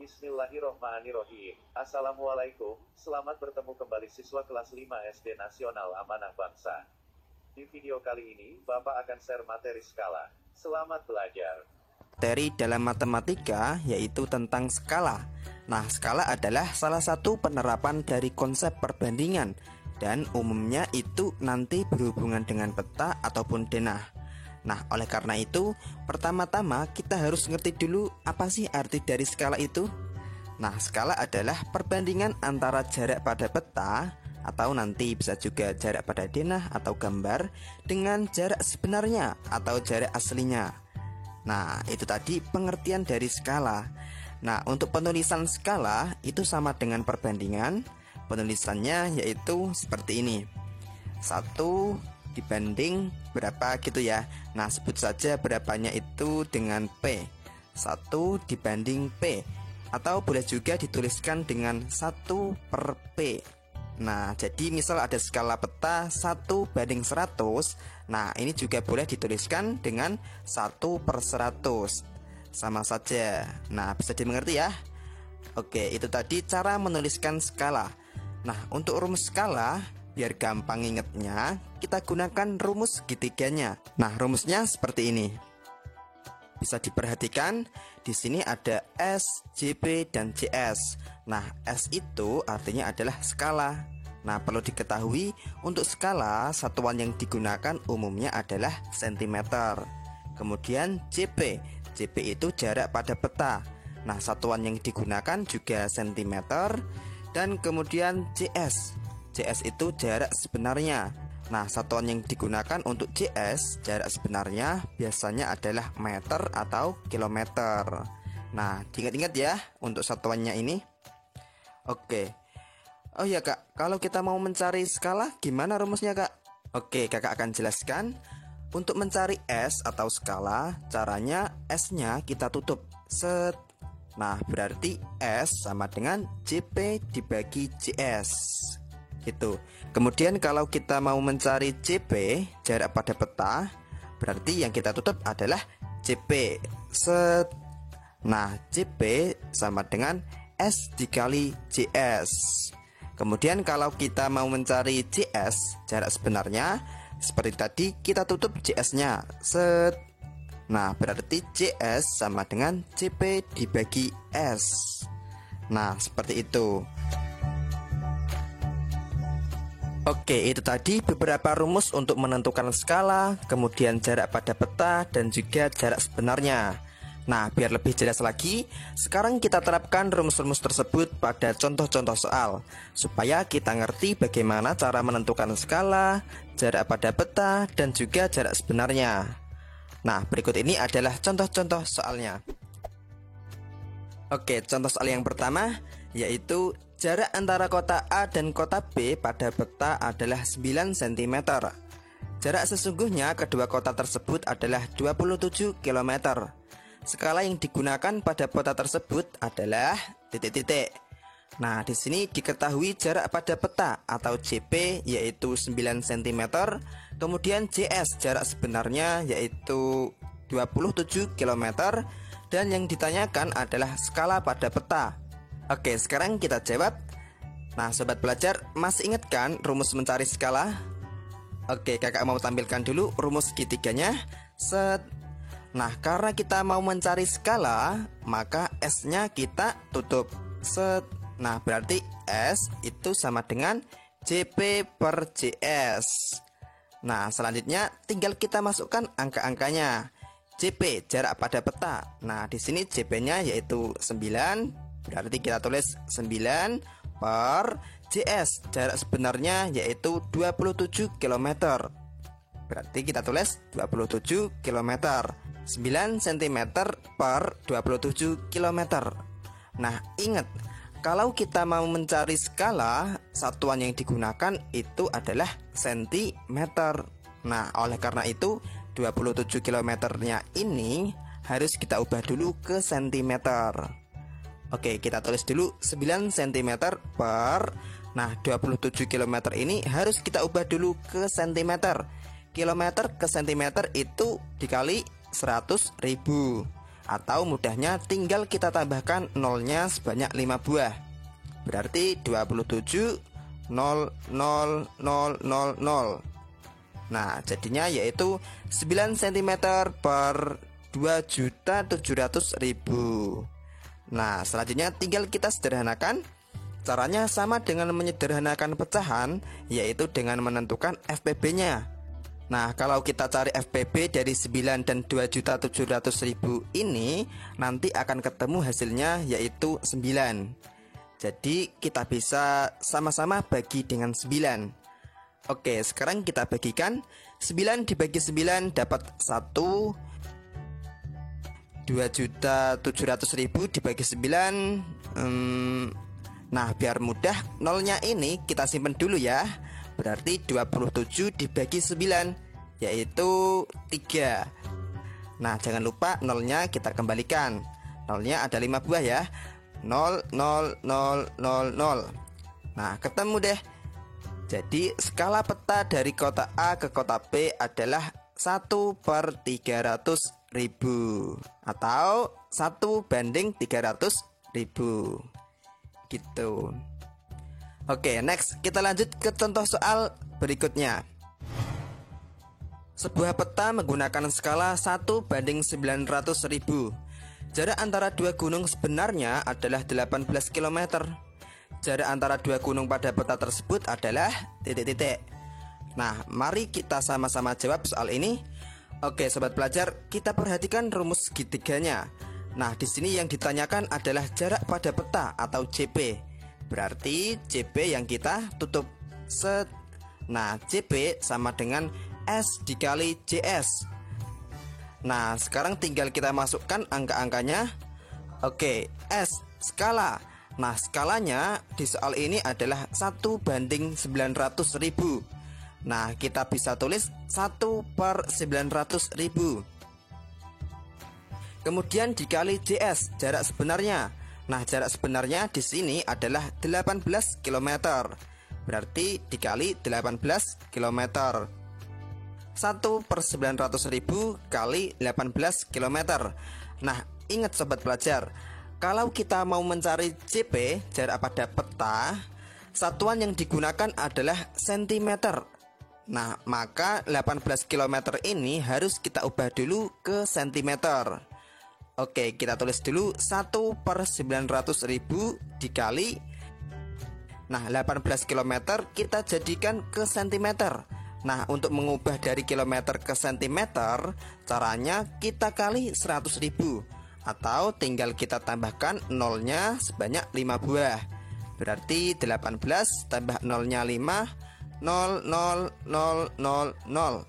Bismillahirrohmanirrohim. Assalamualaikum, selamat bertemu kembali siswa kelas 5 SD Nasional Amanah Bangsa. Di video kali ini, Bapak akan share materi skala. Selamat belajar. Materi dalam matematika yaitu tentang skala. Nah, skala adalah salah satu penerapan dari konsep perbandingan dan umumnya itu nanti berhubungan dengan peta ataupun denah. Nah, oleh karena itu, pertama-tama kita harus ngerti dulu apa sih arti dari skala itu. Nah, skala adalah perbandingan antara jarak pada peta atau nanti bisa juga jarak pada denah atau gambar dengan jarak sebenarnya atau jarak aslinya. Nah, itu tadi pengertian dari skala. Nah, untuk penulisan skala itu sama dengan perbandingan. Penulisannya yaitu seperti ini. 1 dibanding berapa gitu ya. Nah, sebut saja berapanya itu dengan P. 1 dibanding P. Atau boleh juga dituliskan dengan 1 per P. Nah, jadi misal ada skala peta 1 banding 100. Nah, ini juga boleh dituliskan dengan 1 per 100. Sama saja. Nah, bisa dimengerti ya. Oke, itu tadi cara menuliskan skala. Nah, untuk rumus skala, biar gampang ingetnya, kita gunakan rumus segitiganya. Nah, rumusnya seperti ini. Bisa diperhatikan, di sini ada S, JP, dan JS. Nah, S itu artinya adalah skala. Nah, perlu diketahui, untuk skala, satuan yang digunakan umumnya adalah cm. Kemudian JP. JP itu jarak pada peta. Nah, satuan yang digunakan juga cm. Dan kemudian JS. JS itu jarak sebenarnya. Nah, satuan yang digunakan untuk JS, jarak sebenarnya biasanya adalah meter atau kilometer. Nah, diingat-ingat ya untuk satuannya ini. Oke. Oh ya Kak, kalau kita mau mencari skala gimana rumusnya Kak? Oke, Kakak akan jelaskan. Untuk mencari S atau skala, caranya S-nya kita tutup. Set. Nah, berarti S sama dengan JP dibagi JS. Gitu. Kemudian kalau kita mau mencari JP, jarak pada peta, berarti yang kita tutup adalah JP. Set. Nah, JP sama dengan S dikali JS. Kemudian kalau kita mau mencari JS, jarak sebenarnya, seperti tadi kita tutup JS-nya. Set. Nah, berarti JS sama dengan JP dibagi S. Nah, seperti itu. Oke, itu tadi beberapa rumus untuk menentukan skala, kemudian jarak pada peta, dan juga jarak sebenarnya. Nah, biar lebih jelas lagi, sekarang kita terapkan rumus-rumus tersebut pada contoh-contoh soal, supaya kita ngerti bagaimana cara menentukan skala, jarak pada peta, dan juga jarak sebenarnya. Nah, berikut ini adalah contoh-contoh soalnya. Oke, contoh soal yang pertama yaitu jarak antara kota A dan kota B pada peta adalah 9 cm. Jarak sesungguhnya kedua kota tersebut adalah 27 km. Skala yang digunakan pada peta tersebut adalah titik-titik. Nah, di sini diketahui jarak pada peta atau JP yaitu 9 cm. Kemudian JS jarak sebenarnya yaitu 27 km. Dan yang ditanyakan adalah skala pada peta. Oke, sekarang kita jawab. Nah, sobat belajar, masih ingat kan rumus mencari skala? Oke, kakak mau tampilkan dulu rumus segitiganya. Set. Nah, karena kita mau mencari skala, maka S-nya kita tutup. Set. Nah, berarti S itu sama dengan JP per JS. Nah, selanjutnya tinggal kita masukkan angka-angkanya. JP jarak pada peta. Nah, di sini JP-nya yaitu 9. Berarti kita tulis 9 per JS jarak sebenarnya yaitu 27 km. Berarti kita tulis 27 km. 9 cm per 27 km. Nah, ingat, kalau kita mau mencari skala, satuan yang digunakan itu adalah cm. Nah, oleh karena itu 27 km-nya ini harus kita ubah dulu ke cm. Oke, kita tulis dulu 9 cm per. Nah, 27 km ini harus kita ubah dulu ke cm. Kilometer ke cm itu dikali 100.000. Atau mudahnya tinggal kita tambahkan nolnya sebanyak 5 buah. Berarti 27 0 0 0 0 0. Nah, jadinya yaitu 9 cm per 2.700.000. Nah, selanjutnya tinggal kita sederhanakan. Caranya sama dengan menyederhanakan pecahan, yaitu dengan menentukan FPB-nya. Nah, kalau kita cari FPB dari 9 dan 2.700.000 ini, nanti akan ketemu hasilnya yaitu 9. Jadi kita bisa sama-sama bagi dengan 9. Oke, sekarang kita bagikan. 9 dibagi 9 dapat 1. 2.700.000 dibagi 9. Nah, biar mudah, nolnya ini kita simpan dulu ya. Berarti 27 dibagi 9, yaitu 3. Nah, jangan lupa nolnya kita kembalikan. Nolnya ada 5 buah ya. 0 0 0 0 0. Nah, ketemu deh. Jadi skala peta dari kota A ke kota B adalah 1/300.000 atau 1/300.000 gitu. Oke, next kita lanjut ke contoh soal berikutnya. Sebuah peta menggunakan skala 1/900.000. Jarak antara dua gunung sebenarnya adalah 18 km. Jarak antara dua gunung pada peta tersebut adalah titik-titik. Nah, mari kita sama-sama jawab soal ini. Oke, sobat pelajar, kita perhatikan rumus segitiganya. Nah, di sini yang ditanyakan adalah jarak pada peta atau JP. Berarti JP yang kita tutup set. Nah, JP sama dengan S dikali JS. Nah, sekarang tinggal kita masukkan angka-angkanya. Oke, S skala. Nah, skalanya di soal ini adalah 1/900.000. Nah, kita bisa tulis 1/900.000. Kemudian dikali JS, jarak sebenarnya. Nah, jarak sebenarnya di sini adalah 18 km. Berarti dikali 18 km. 1/900.000 kali 18 km. Nah, ingat sobat pelajar, kalau kita mau mencari JP, jarak pada peta, satuan yang digunakan adalah cm. Nah, maka 18 km ini harus kita ubah dulu ke cm. Oke, kita tulis dulu 1/900.000 dikali. Nah, 18 km kita jadikan ke cm. Nah, untuk mengubah dari kilometer ke cm, caranya kita kali 100.000. Atau tinggal kita tambahkan nolnya sebanyak 5 buah. Berarti 18 tambah nolnya 5, 0 0 0 0 0.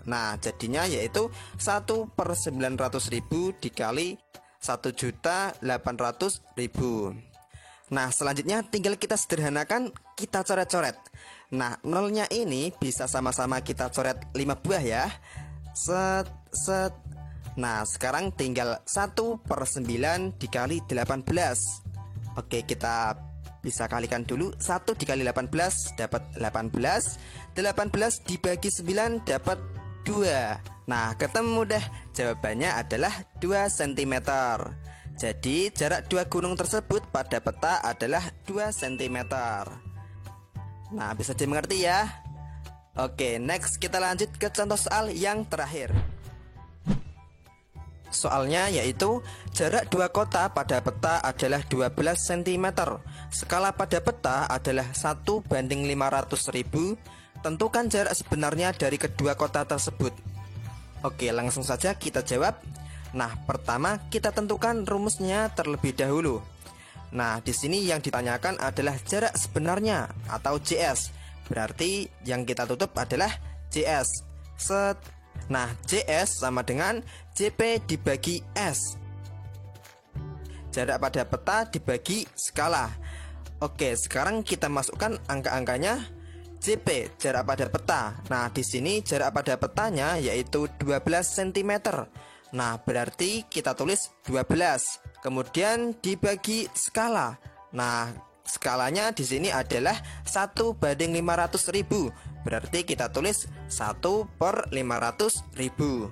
Nah, jadinya yaitu 1/900.000 dikali 1.800.000. Nah, selanjutnya tinggal kita sederhanakan, kita coret-coret. Nah, nolnya ini bisa sama-sama kita coret 5 buah ya. Set, set. Nah, sekarang tinggal 1/9 dikali 18. Oke, kita bisa kalikan dulu. 1 dikali 18 dapat 18. 18 dibagi 9 dapat 2. Nah, ketemu deh. Jawabannya adalah 2 cm. Jadi jarak dua gunung tersebut pada peta adalah 2 cm. Nah, bisa dimengerti ya. Oke, next kita lanjut ke contoh soal yang terakhir. Soalnya yaitu jarak dua kota pada peta adalah 12 cm. Skala pada peta adalah 1/500.000. Tentukan jarak sebenarnya dari kedua kota tersebut. Oke, langsung saja kita jawab. Nah, pertama kita tentukan rumusnya terlebih dahulu. Nah, di sini yang ditanyakan adalah jarak sebenarnya atau JS. Berarti yang kita tutup adalah JS. Set. Nah, JS sama dengan JP dibagi S. Jarak pada peta dibagi skala. Oke, sekarang kita masukkan angka-angkanya. JP jarak pada peta. Nah, di sini jarak pada petanya yaitu 12 cm. Nah, berarti kita tulis 12. Kemudian dibagi skala. Nah, skalanya di sini adalah 1/500.000. Berarti kita tulis 1/500.000.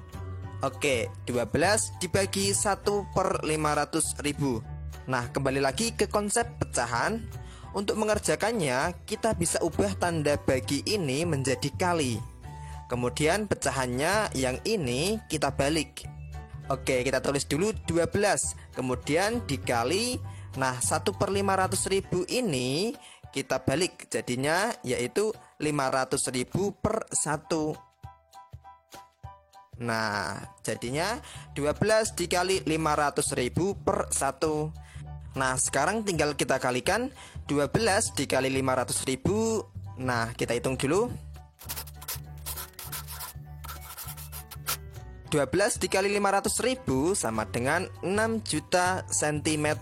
Oke, 12 dibagi 1/500.000. Nah, kembali lagi ke konsep pecahan. Untuk mengerjakannya, kita bisa ubah tanda bagi ini menjadi kali. Kemudian pecahannya yang ini kita balik. Oke, kita tulis dulu 12, kemudian dikali. Nah, 1/500.000 ini kita balik, jadinya yaitu 500.000 per 1. Nah, jadinya 12 dikali 500.000 per 1. Nah, sekarang tinggal kita kalikan 12 dikali 500.000. Nah, kita hitung dulu. 12 dikali 500.000 sama dengan 6 juta cm.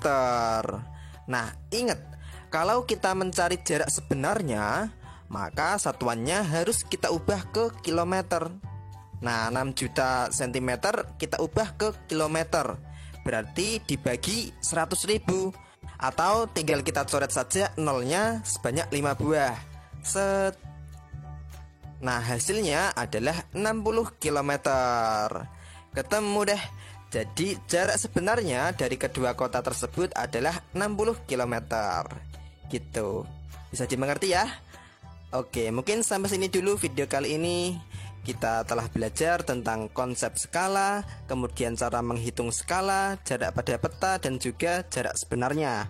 Nah, ingat, kalau kita mencari jarak sebenarnya, maka satuannya harus kita ubah ke kilometer. Nah, 6 juta cm kita ubah ke kilometer, berarti dibagi 100.000. Atau tinggal kita coret saja nolnya sebanyak 5 buah. Set. Nah, hasilnya adalah 60 km. Ketemu deh. Jadi jarak sebenarnya dari kedua kota tersebut adalah 60 km. Gitu. Bisa dimengerti ya? Oke, mungkin sampai sini dulu video kali ini. Kita telah belajar tentang konsep skala, kemudian cara menghitung skala, jarak pada peta, dan juga jarak sebenarnya.